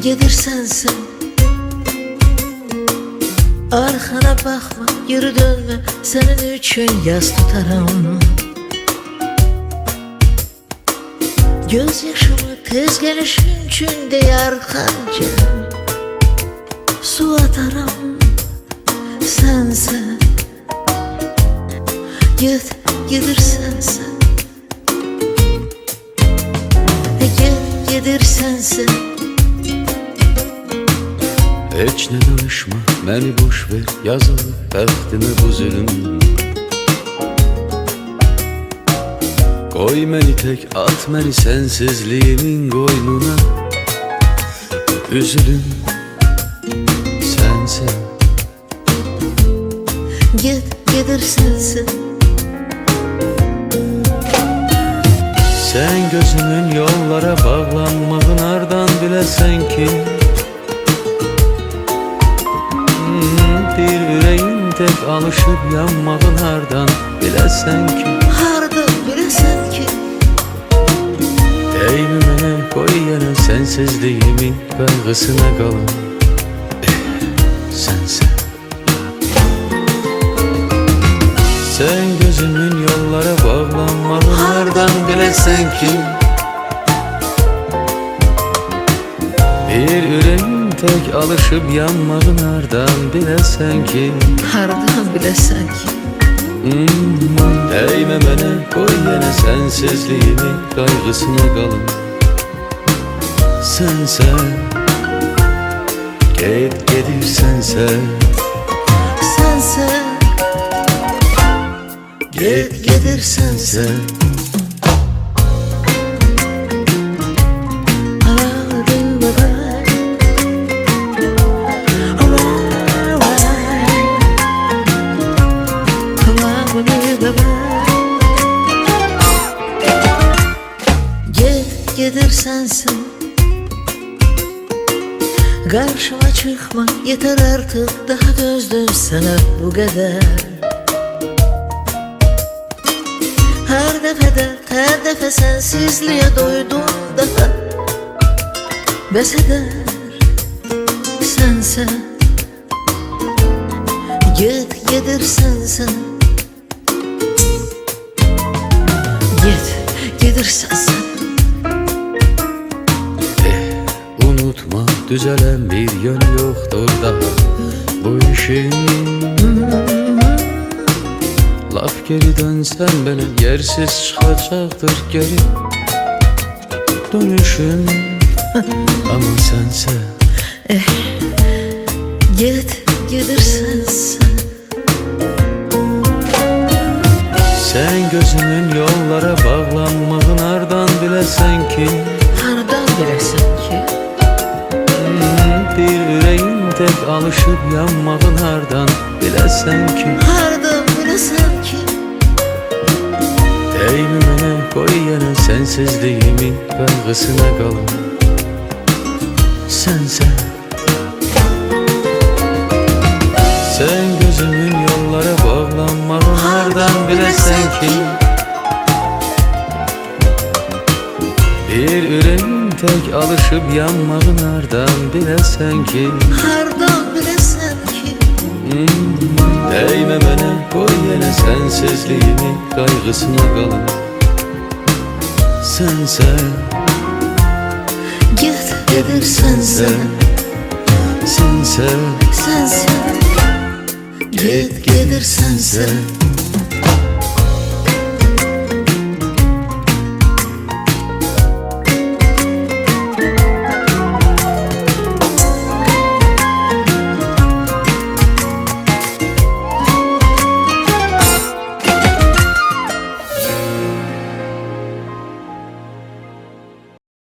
gedirsen sen. Arkana bakma, geri dönme, senin için yas tutarım. Gözyaşımı tez gelişin için de arkanca su atarım. Sense git, gedirsen sen. Gedirsen sen. Heç ne danışma, beni boş ver, yazılı bəxtimə bu zülüm. Qoy məni tək, at məni sensizliyimin qoynuna. Üzülüm, sensin. Gedirsen sen. Sen gözümün yollara bağlanmağın ardan biləsən ki, bir ürəyim tək alışıb yanmağın hardan biləsən ki. Hardan biləsən ki. Değmi mənə, qoy yenə sensizliyimin qayğısına qalım. Sensen. Sen gözümün yollara bağlanmağın hardan biləsən ki, bir ürəyim tək alışıb yanmağın hardan biləsən ki. Hardan biləsən ki. Değme mənə, qoy yenə sensizliyimin qayğısına qalım. Sensen, gedirsən sən. Sense gedirsen sen. Gedirsen sen. Karşıma çıkma, yeter artık, daha dözdüm sana bu kadar. Her defa sensizliğe doydum daha. Bes eder sense. Gedirsen sen. Gedirsen sen. Unutma, düzelen bir yön yoktur daha bu işin. Laf geri dönsen belə yersiz çıxacaqdır geri dönüşün. Ama sense Gedirsen sen. Sen gözümün yollara bağlanmağın hardan biləsən ki. Hardan biləsən ki. Bir ürəyim tək alışıb yanmağın hardan biləsən ki. Hardan biləsən ki. Değmi mənə, qoy yenə sensizliyimin qayğısına qalım. Sensen. Sen gözümün yollara bağlanmağın hardan biləsən ki. Bir ürəyim tək alışıb yanmağın hardan biləsən ki. Hardan biləsən ki. Değme mənə, qoy yenə sensizliyimin qayğısına qalım. Sensen. Gedirsen sen. Sensen. Sense gedirsen sen.